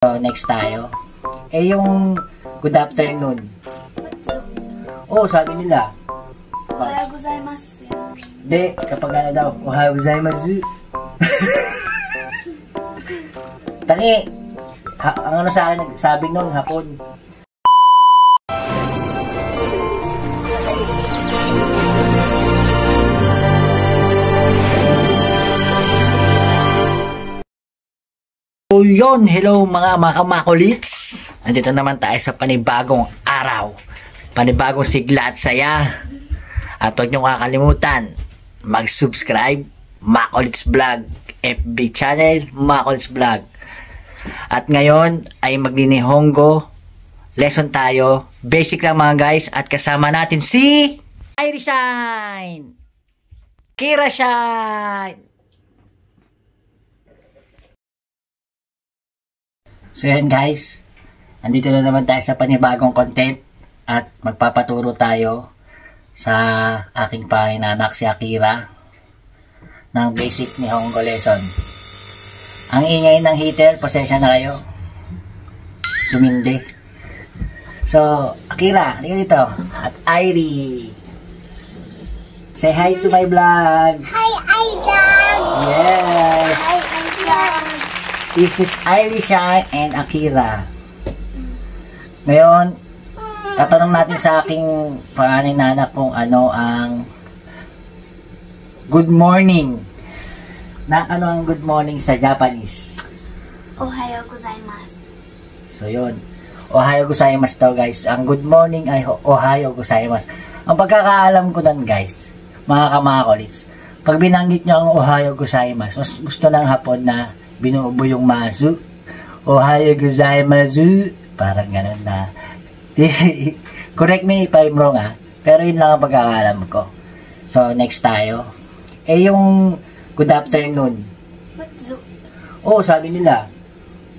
So, next tayo. Yung good afternoon. Oh, sabi nila. Ohayou gozaimasu. De, kapag ano daw, ohayou gozaimasu. Tangi, ang ano sa akin, sabi nun, hapon. So yun, hello mga makamakulits. Andito naman tayo sa panibagong araw. Panibagong sigla at saya. At huwag niyong kakalimutan, mag-subscribe, Makulits Vlog, FB channel, Makulits Vlog. At ngayon ay magninihongo lesson tayo. Basic lang mga guys. At kasama natin si Iris Shine, Kira Shine. So yan guys, andito na naman tayo sa panibagong content at magpapaturo tayo sa aking panginanak si Akira ng basic ni Nihongo lesson. Ang ingay ng heater, pasensya na kayo. Sumindi. So, Akira, halika dito. At Irie. Say hi to my vlog. Hi, vlog. Yes. Hi, vlog. This is Iris Shine and Akira. Ngayon, tatanong natin sa aking panganay-nanak kung ano ang good morning. Ano ang good morning sa Japanese? Ohayou gozaimasu. So yun. Ohayou gozaimasu daw guys. Ang good morning ay ohayou gozaimasu. Ang pagkakaalam ko nun guys, mga kamakulits, pag binanggit nyo ang ohayou gozaimasu, mas gusto ng Hapon na binuubo yung masu. Ohayou gozaimasu. Parang ganun na. Correct me if I'm wrong pero yun lang ang pagkakalam ko. So next tayo. Yung good afternoon. Oh, sabi nila.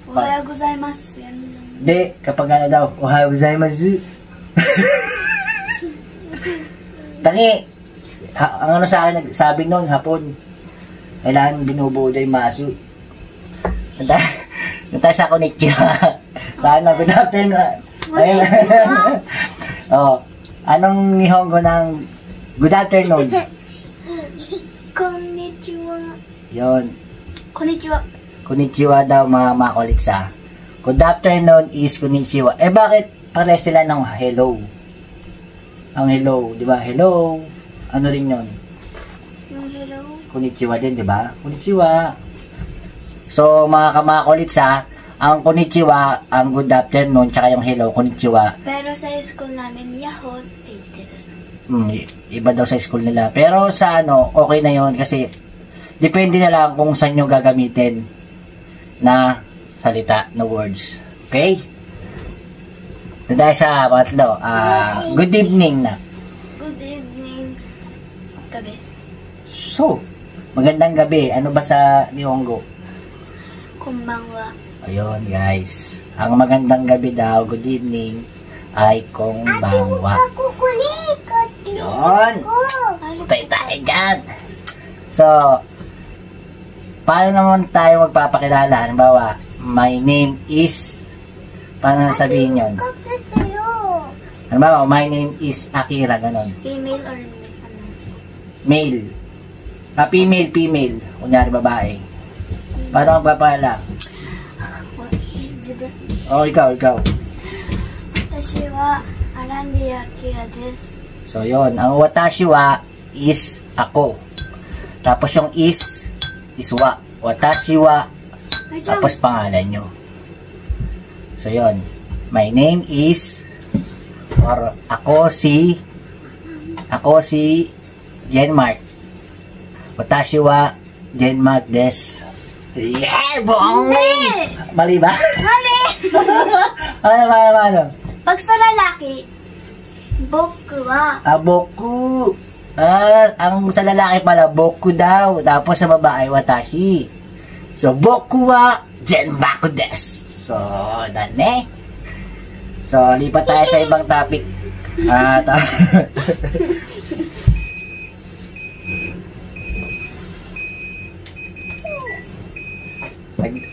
Ohayou gozaimasu. Yan lang. De, kapag ano daw, ohayou gozaimasu. Tangi, ang ano sa akin, sabi nun, Hapon, kailangan binubuo yung masu. Nantay sa konnichiwa. Sana, good afternoon. Oh, anong Nihongo ng good afternoon? Konnichiwa. Yun. Konnichiwa. Konnichiwa daw mga makulits Good afternoon is konnichiwa. Bakit pare sila ng hello? Ang hello, di ba? Hello. Ano rin yun? Yung hello. Konnichiwa din, di ba? Konnichiwa. So, mga kamakulits ang konnichiwa, ang good afternoon, tsaka yung hello, konnichiwa. Pero sa school namin, yahoo, titira. Iba daw sa school nila. Pero sa okay na yon kasi depende na lang kung saan nyo gagamitin na salita, na words. Okay? Dahil sa patlo, good evening na. Good evening. Gabi. So, magandang gabi. Ano ba sa Nihongo? Konbanwa. Ayun guys, ang magandang gabi daw, good evening, ay konbanwa. Yun, tayo dyan. So, paano naman tayo magpapakilala? Halimbawa, my name is, paano sabihin yun? Halimbawa, my name is Akira, ganon. Female or Male. Female. Kunyari babae. Paano magpapakilala? Ikaw. Watashi wa Arandy Akira desu. So, yun. Ang watashi wa is ako. Tapos yung is wa. Watashi wa. Tapos pangalan nyo. So, yun. My name is or ako si Genmark. Watashi wa Genmark desu. Yeah! Buong mali ba? Mali! Ano? Pag sa lalaki, boku wa. Boku. Ang sa lalaki pala, boku daw. Tapos sa babae, watashi. So, boku wa Genbaku desu. So, dane. So, lipat tayo sa ibang topic.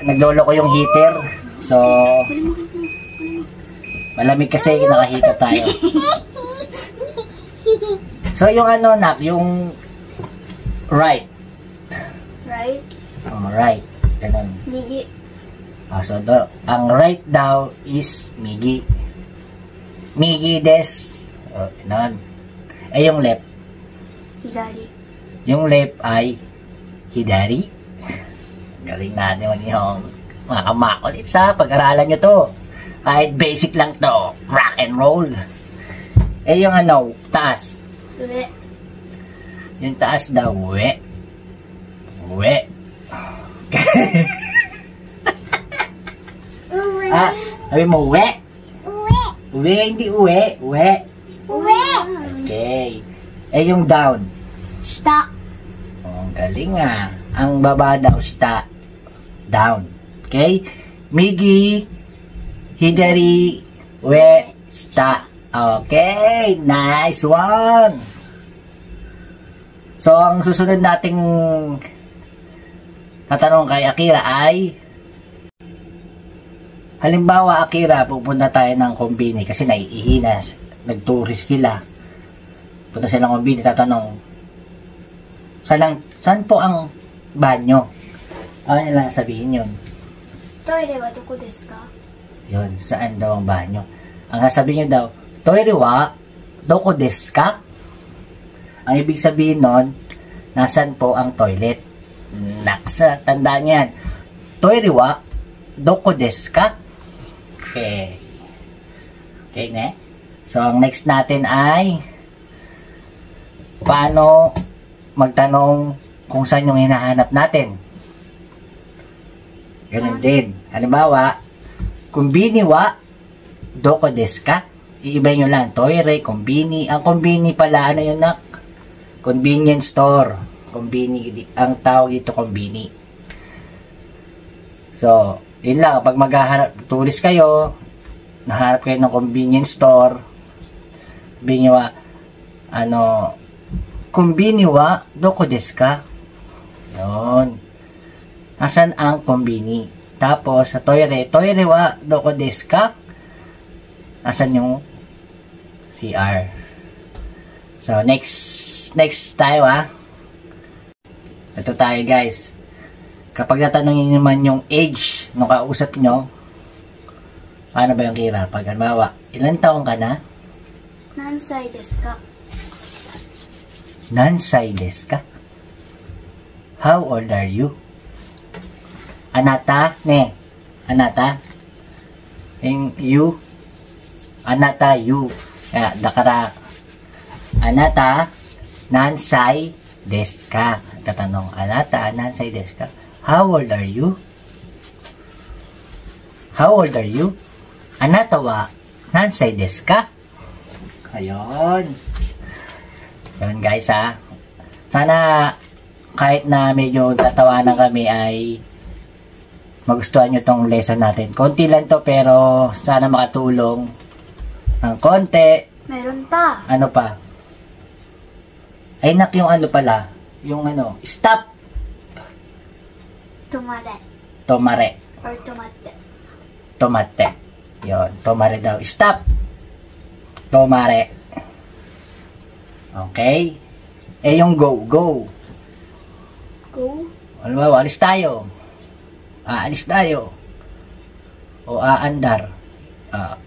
Naglolo ko yung heater. So, malamig kasi nakahika tayo. So, yung ano, nak, yung right. Right? Oh, right. Ganun. Migi. So, ang right daw is migi. Migi des. Ganun. Yung left. Hidari. Yung left ay hidari. Galing natin yung mga kamakulit sa pag-aralan nyo to. Kahit basic lang to. Rock and roll. Yung ano, taas. Ue. Yung taas daw, we. We. Sabi mo, we. We, hindi uwe. We. Okay. Yung down. Shita. Ang galing nga. Ang baba daw, shita. Down. Okay? Migi, hidari, we, shita. Okay. Nice one. So, ang susunod nating natanong kay Akira ay, halimbawa, Akira, pupunta tayo ng kombini kasi naiihina. Nag-tourist sila. Punta sila ng kombini, tatanong, saan po ang banyo? Ano nila sabihin yun? Toire wa doko desu ka? Yun, saan daw ang banyo? Ang sasabihin nyo daw, toire wa doko desu ka? Ang ibig sabihin nun, nasan po ang toilet? Naksa, tandaan yan. Toire wa doko desu ka? Okay. Okay, ne? So, ang next natin ay paano magtanong kung saan yung hinahanap natin. Ganun din. Halimbawa, kumbini wa doko desu ka? Iibay nyo lang. Toire, kumbini. Ang kumbini pala, ano yun, nak? Convenience store. Kumbini. Ang tawag dito, kumbini. So, yun lang. Pag maghahanap, tourist kayo, nahanap kayo ng convenience store, sabihin nyo, kumbini wa doko desu ka? Yun. Nasaan ang kumbini? Tapos, sa toire wa doko desu ka? Nasaan yung CR? So, next tayo, Ito tayo, guys. Kapag natanong nyo naman yung age nung kausap nyo, paano ba yung Kira? Pag halimbawa, ilan taong ka na? Nansai desu ka? Nansai desu ka? How old are you? Anata, ne. Anata. You. Anata, you. Kaya, dakara. Anata, nansai desu ka? Tatanong, anata, nansai desu ka? How old are you? How old are you? Anata wa nansai desu ka? Ayun. Yun, guys, Sana, kahit na medyo tatawanan kami ay magustuhan nyo tong lesson natin. Konti lang to pero sana makatulong ng konti. Meron pa. Ano pa? Ay nak, yung ano pala. Yung stop. Tomare. Tomare. Or tomate. Tomate. Yun, tomare daw. Stop. Tomare. Okay. Yung go. Go. Go. Ano ba? Alis tayo. Aalis tayo. O aandar.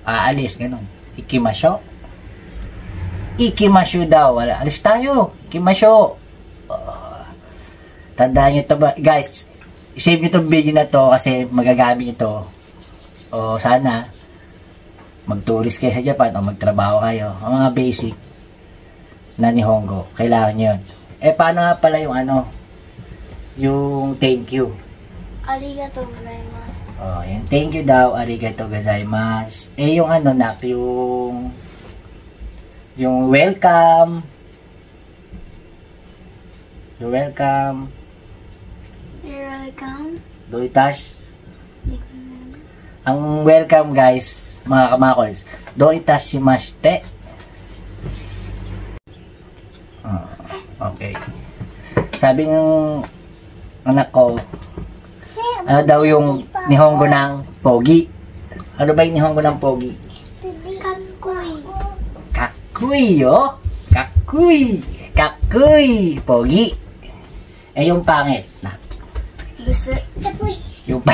Aalis, ganun. Ikimasyo. Ikimasyo daw. Alis tayo. Ikimasyo. Tandaan nyo ito ba? Guys, save nyo itong video na to kasi magagamit nyo to. O sana, mag-tourist kayo sa Japan o magtrabaho kayo. Ang mga basic na Nihongo. Kailangan nyo yun. Paano nga pala yung yung thank you? Arigatou gozaimasu. Yan. Thank you daw. Arigatou gozaimasu. Yung nak, yung welcome. You're welcome. You're welcome. Doitash. Ang welcome, guys, mga kamakols. Doitashimashite. Okay. Sabi ng anak ko, ano daw yung Nihongo ng pogi. Ano ba yung Nihongo ng pogi? Kakui. Kakuy, oh. Kakuy. Kakuy. Pogi. Eh, yung pangit na. Busu. Yung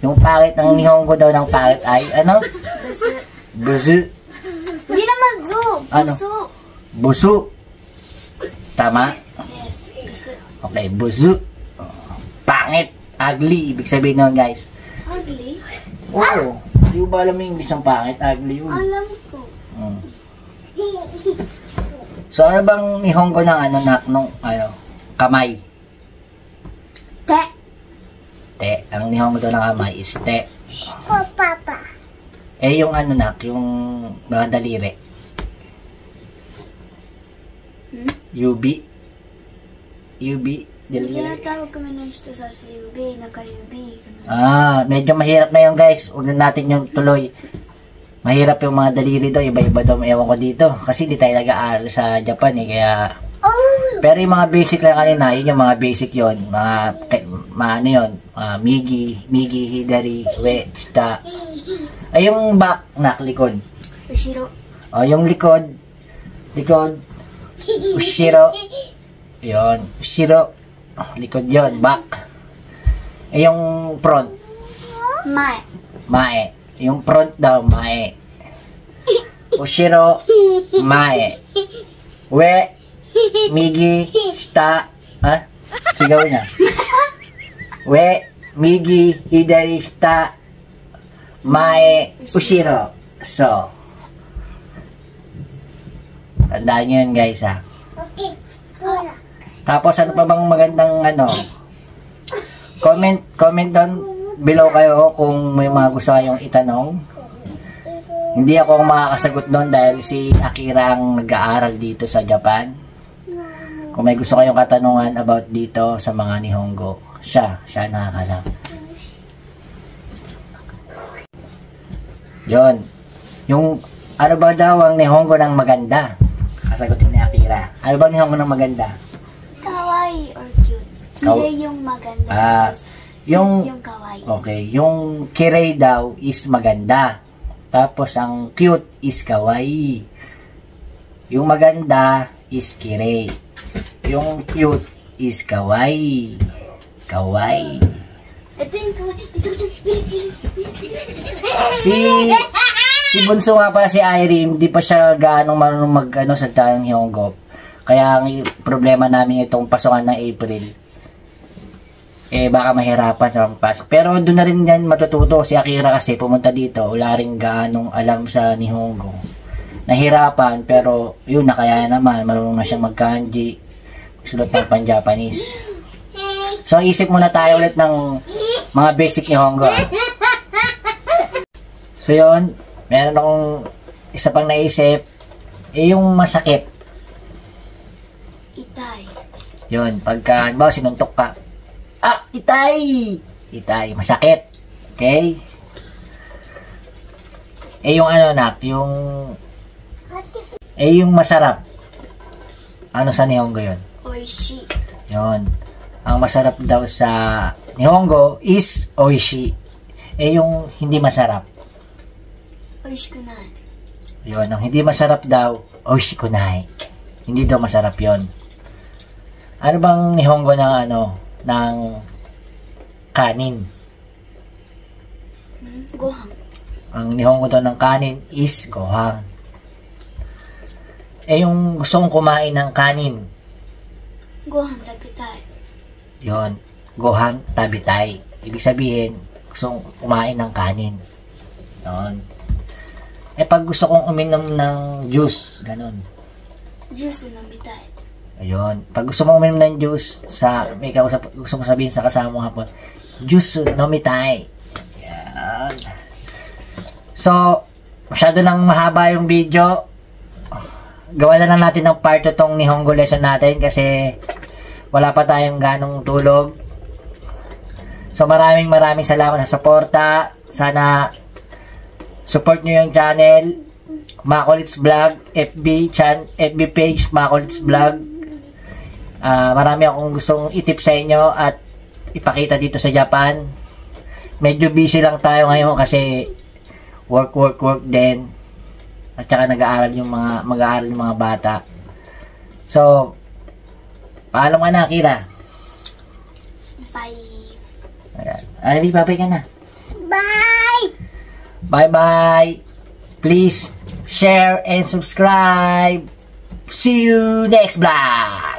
yung pangit ng Nihongo daw ng pangit ay, ano? Busu. Busu. Hindi naman zu. Ano? Busu. Busu. Tama? Yes, busu. Okay, busu. Pangit. Ugly. Ibig sabihin nun, guys. Ugly? Oo. Hindi mo ba alam yung English ng pangit? Ugly yun. Alam ko. Hmm. So, ano bang Nihongo ng ano, kamay? Te. Te. Ang Nihongo daw ng kamay is te. Papa. Eh, yung ano yung mga daliri. Yubi. Tinatawag kami ng ito sa yubi, nakayubi. Medyo mahirap na yun, guys. Huwag na natin yung tuloy. Mahirap yung mga daliri daw. Iba-iba daw. Ewan ko dito. Kasi di tayo nag-aaral sa Japan eh. Kaya... Pero yung mga basic lang kanina, yun yung mga basic yun. Ano yun? Migi, hidari, we, shita. Ay, yung back, likod. Ushiro. Yung likod. Ushiro. Yun. Ushiro. Likod yun. Back. Eh, yung front. Mae. Yung front daw, mae. Ushiro. Mae. We. Migi. Shita. Sigaw niya. We. Migi. Hidari. Shita. Mae. Ushiro. So. Tandaan nyo yun, guys, ha. Okay. Tapos, ano pa bang magandang, comment down below kayo kung may mga gusto kayong itanong. Hindi ako makakasagot doon dahil si Akira ang nag-aaral dito sa Japan. Kung may gusto kayong katanungan about dito sa mga Nihongo, siya nakakalam. Yon. Yung, ano ba daw ang Nihongo ng maganda? Kasagutin ni Akira. Ano ba Nihongo ng maganda? Kawaii or cute. Kirei yung maganda. Tapos yung kawaii. Okay, yung kirei daw is maganda. Tapos ang cute is kawaii. Yung maganda is kirei. Yung cute is kawaii. Kawaii. Ito yung kawaii. Si Bunso nga pala, si Irene, hindi pa siya gaano marunong salita ng Nihongo. Kaya ang problema namin itong pasokan ng April, baka mahirapan sa pagpasok. Pero doon na rin yan matututo si Akira kasi pumunta dito, wala rin gaanong alam sa Nihongo. Nahirapan, pero yun, nakaya naman, marunong na siyang mag-kanji, sulat ng pan-Japanese. So, isip muna tayo ulit ng mga basic Nihongo. So, yun, meron akong isa pang naisip, yung masakit. Itay. Yun, pagka, sinuntok ka, itay! Itay, masakit. Okay? Yung yung masarap. Ano sa Nihongo yun? Oishi. Yun. Ang masarap daw sa Nihongo is oishi. Yung hindi masarap. Oishikunai. Yun, ang hindi masarap daw, oishikunai. Hindi daw masarap yun. Ano bang Nihongo ng kanin? Gohan. Ang Nihongo daw ng kanin is gohan. Yung gusto kong kumain ng kanin. Gohan tabitai. Yun, gohan tabitai. Ibig sabihin, gusto kong kumain ng kanin. Yun. Pag gusto kong uminom ng juice, ganun. Juice namitai. Ayun. Pag gusto mo uminom ng juice, may kausap, gusto mo sabihin sa kasama mo hapon, juice nomitai. Yan. So, masyado nang mahaba yung video. Gawa na lang natin ng part 2 tong Nihongo lesson natin kasi wala pa tayong ganong tulog. So, maraming salamat sa suporta. Sana support nyo yung channel Makolits Vlog, FB page Makolits Vlog. Marami akong gustong itip sa inyo at ipakita dito sa Japan. medyo busy lang tayo ngayon kasi work din. At saka mag-aaral yung mga bata. So, paalam ka na, Kira. Bye. Ayan. Ali, babay ka na. Bye! Bye-bye. Please share and subscribe. See you next vlog.